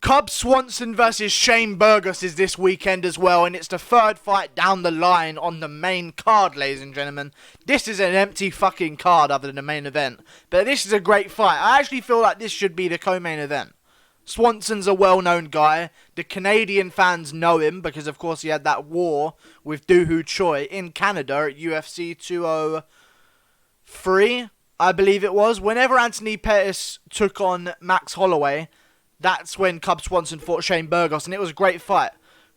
Cub Swanson versus Shane Burgos is this weekend as well, and it's the third fight down the line on the main card, ladies and gentlemen. This is an empty fucking card other than the main event, but this is a great fight. I actually feel like this should be the co-main event. Swanson's a well-known guy. The Canadian fans know him because, of course, he had that war with Doo Ho Choi in Canada at UFC 203, I believe it was. Whenever Anthony Pettis took on Max Holloway, that's when Cub Swanson fought Shane Burgos, and it was a great fight.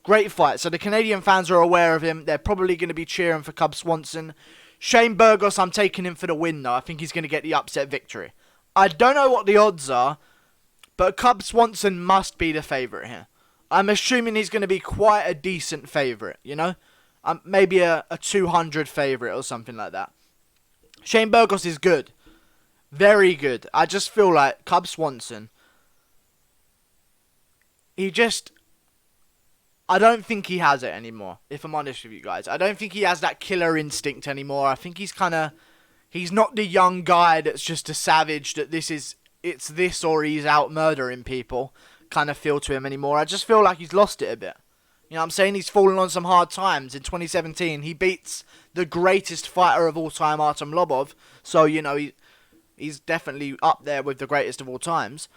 Great fight. So the Canadian fans are aware of him. They're probably going to be cheering for Cub Swanson. Shane Burgos, I'm taking him for the win, though. I think he's going to get the upset victory. I don't know what the odds are, but Cub Swanson must be the favourite here. I'm assuming he's going to be quite a decent favourite, you know? Maybe a 200 favourite or something like that. Shane Burgos is good. Very good. I just feel like Cub Swanson, I don't think he has it anymore, if I'm honest with you guys. I don't think he has that killer instinct anymore. I think he's not the young guy that's just a savage that it's this or he's out murdering people kind of feel to him anymore. I just feel like he's lost it a bit. You know what I'm saying? He's fallen on some hard times. In 2017, he beats the greatest fighter of all time, Artem Lobov. So, you know, he's definitely up there with the greatest of all times.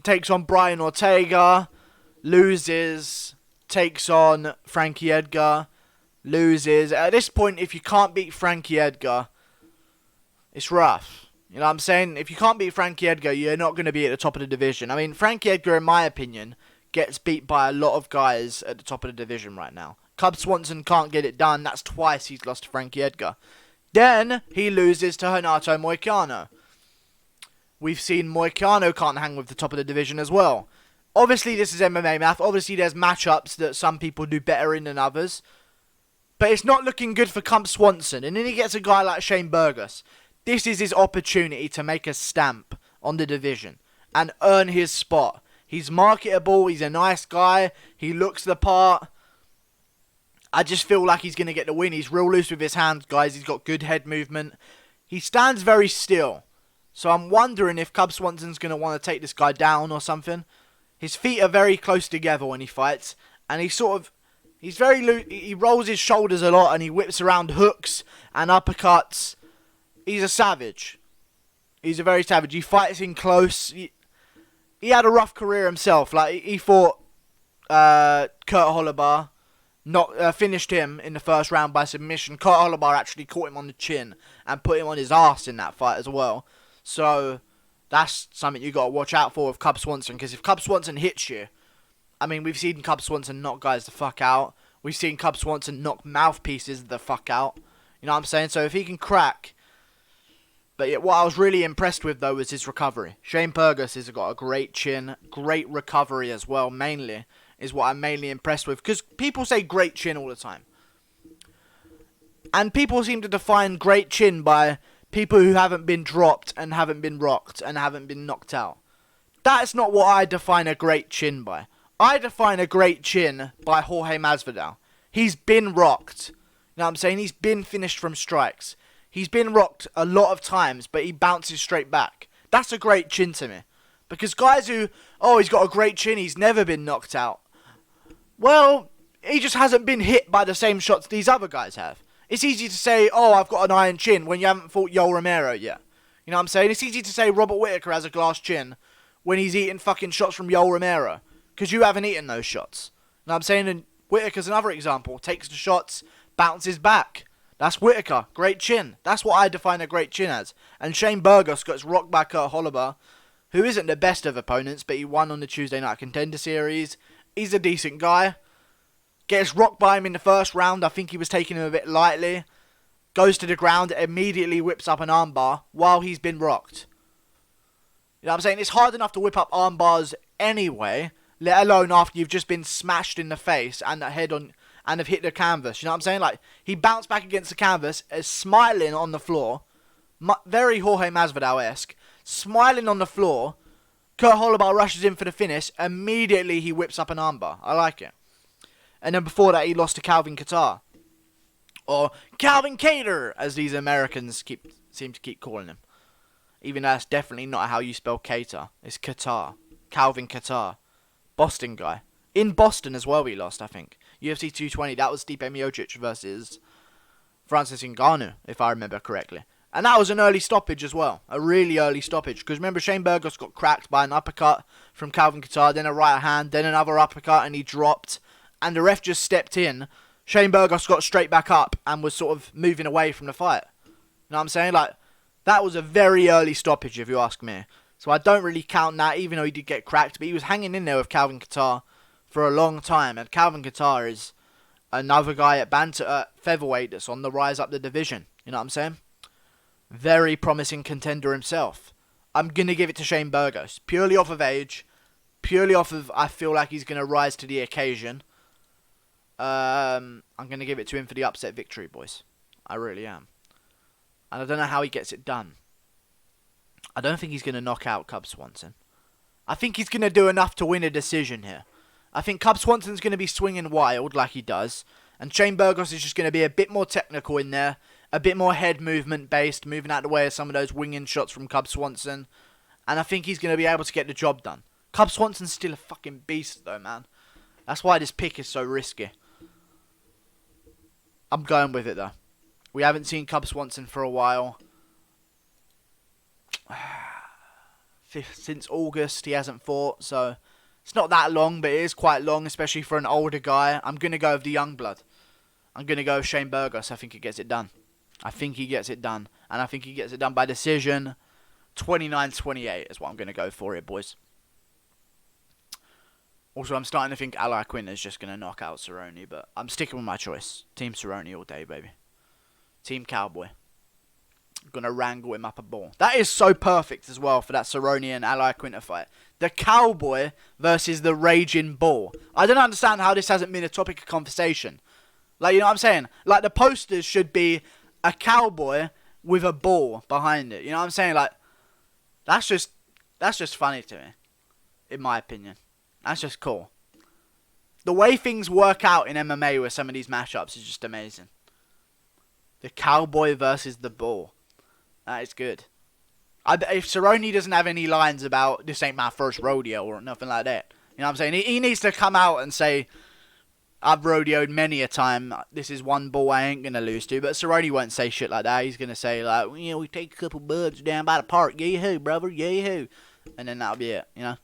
Takes on Brian Ortega, loses, takes on Frankie Edgar, loses. At this point, if you can't beat Frankie Edgar, it's rough. You know what I'm saying? If you can't beat Frankie Edgar, you're not going to be at the top of the division. I mean, Frankie Edgar, in my opinion, gets beat by a lot of guys at the top of the division right now. Cub Swanson can't get it done. That's twice he's lost to Frankie Edgar. Then he loses to Renato Moicano. We've seen Moicano can't hang with the top of the division as well. Obviously, this is MMA math. Obviously, there's matchups that some people do better in than others. But it's not looking good for Cub Swanson. And then he gets a guy like Shane Burgos. This is his opportunity to make a stamp on the division and earn his spot. He's marketable. He's a nice guy. He looks the part. I just feel like he's going to get the win. He's real loose with his hands, guys. He's got good head movement. He stands very still. So I'm wondering if Cub Swanson's going to want to take this guy down or something. His feet are very close together when he fights. And he's very loose. He rolls his shoulders a lot and he whips around hooks and uppercuts. He's a savage. He's a very savage. He fights in close. He had a rough career himself. Like, he fought Kurt Holobar. Finished him in the first round by submission. Kurt Holobar actually caught him on the chin and put him on his ass in that fight as well. So that's something you got to watch out for with Cub Swanson. Because if Cub Swanson hits you, I mean, we've seen Cub Swanson knock guys the fuck out. We've seen Cub Swanson knock mouthpieces the fuck out. You know what I'm saying? So if he can crack. But yeah, what I was really impressed with, though, was his recovery. Shane Burgos has got a great chin. Great recovery as well, mainly. Is what I'm mainly impressed with. Because people say great chin all the time. And people seem to define great chin by people who haven't been dropped and haven't been rocked and haven't been knocked out. That's not what I define a great chin by. I define a great chin by Jorge Masvidal. He's been rocked. You know what I'm saying? He's been finished from strikes. He's been rocked a lot of times, but he bounces straight back. That's a great chin to me. Because guys who, he's got a great chin, he's never been knocked out. Well, he just hasn't been hit by the same shots these other guys have. It's easy to say, I've got an iron chin when you haven't fought Yoel Romero yet. You know what I'm saying? It's easy to say Robert Whittaker has a glass chin when he's eating fucking shots from Yoel Romero. Because you haven't eaten those shots. You know what I'm saying? And Whittaker's another example. Takes the shots, bounces back. That's Whittaker. Great chin. That's what I define a great chin as. And Shane Burgos gets rocked by Kurt Holobar, who isn't the best of opponents, but he won on the Tuesday Night Contender Series. He's a decent guy. Gets rocked by him in the first round. I think he was taking him a bit lightly. Goes to the ground, immediately whips up an armbar while he's been rocked. You know what I'm saying? It's hard enough to whip up armbars anyway, let alone after you've just been smashed in the face and the head on and have hit the canvas. You know what I'm saying? Like, he bounced back against the canvas, is smiling on the floor. Very Jorge Masvidal-esque. Smiling on the floor. Kurt Holobar rushes in for the finish. Immediately he whips up an armbar. I like it. And then before that, he lost to Calvin Kattar. Or Calvin Cater, as these Americans seem to keep calling him. Even though that's definitely not how you spell Cater. It's Qatar. Calvin Kattar. Boston guy. In Boston as well we lost, I think. UFC 220, that was Stipe Miocic versus Francis Ngannou, if I remember correctly. And that was an early stoppage as well. A really early stoppage. Because remember, Shane Burgos got cracked by an uppercut from Calvin Kattar, then a right hand, then another uppercut, and he dropped. And the ref just stepped in. Shane Burgos got straight back up and was sort of moving away from the fight. You know what I'm saying? Like, that was a very early stoppage, if you ask me. So I don't really count that, even though he did get cracked. But he was hanging in there with Calvin Kattar for a long time. And Calvin Kattar is another guy at featherweight that's on the rise up the division. You know what I'm saying? Very promising contender himself. I'm going to give it to Shane Burgos. Purely off of age. Purely off of, I feel like he's going to rise to the occasion. I'm going to give it to him for the upset victory, boys. I really am. And I don't know how he gets it done. I don't think he's going to knock out Cub Swanson. I think he's going to do enough to win a decision here. I think Cub Swanson's going to be swinging wild like he does. And Shane Burgos is just going to be a bit more technical in there. A bit more head movement based. Moving out of the way of some of those winging shots from Cub Swanson. And I think he's going to be able to get the job done. Cub Swanson's still a fucking beast though, man. That's why this pick is so risky. I'm going with it though. We haven't seen Cub Swanson for a while. Since August he hasn't fought, so it's not that long, but it is quite long, especially for an older guy. I'm going to go with the young blood. I'm going to go with Shane Burgos. I think he gets it done. I think he gets it done. And I think he gets it done by decision. 29-28 is what I'm going to go for it, boys. Also, I'm starting to think Iaquinta is just going to knock out Cerrone, but I'm sticking with my choice. Team Cerrone all day, baby. Team Cowboy. I'm going to wrangle him up a ball. That is so perfect as well for that Cerrone and Iaquinta fight. The Cowboy versus the Raging Bull. I don't understand how this hasn't been a topic of conversation. Like, you know what I'm saying? Like, the posters should be a cowboy with a bull behind it. You know what I'm saying? Like, that's just funny to me. In my opinion. That's just cool. The way things work out in MMA with some of these matchups is just amazing. The cowboy versus the bull. That is good. If Cerrone doesn't have any lines about this ain't my first rodeo or nothing like that. You know what I'm saying? He needs to come out and say, I've rodeoed many a time. This is one bull I ain't going to lose to. But Cerrone won't say shit like that. He's going to say, like, you know, we take a couple buds down by the park. Yee-hoo, brother. Yee-hoo. And then that'll be it, you know?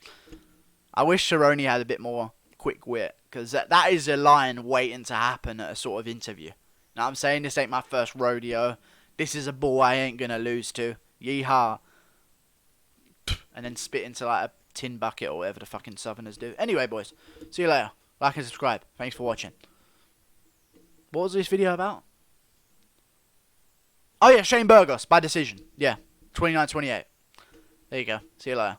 I wish Cerrone had a bit more quick wit. Because that is a line waiting to happen at a sort of interview. You know what I'm saying? This ain't my first rodeo. This is a bull I ain't going to lose to. Yeehaw. And then spit into like a tin bucket or whatever the fucking Southerners do. Anyway, boys. See you later. Like and subscribe. Thanks for watching. What was this video about? Oh yeah, Shane Burgos by decision. Yeah. 29-28. There you go. See you later.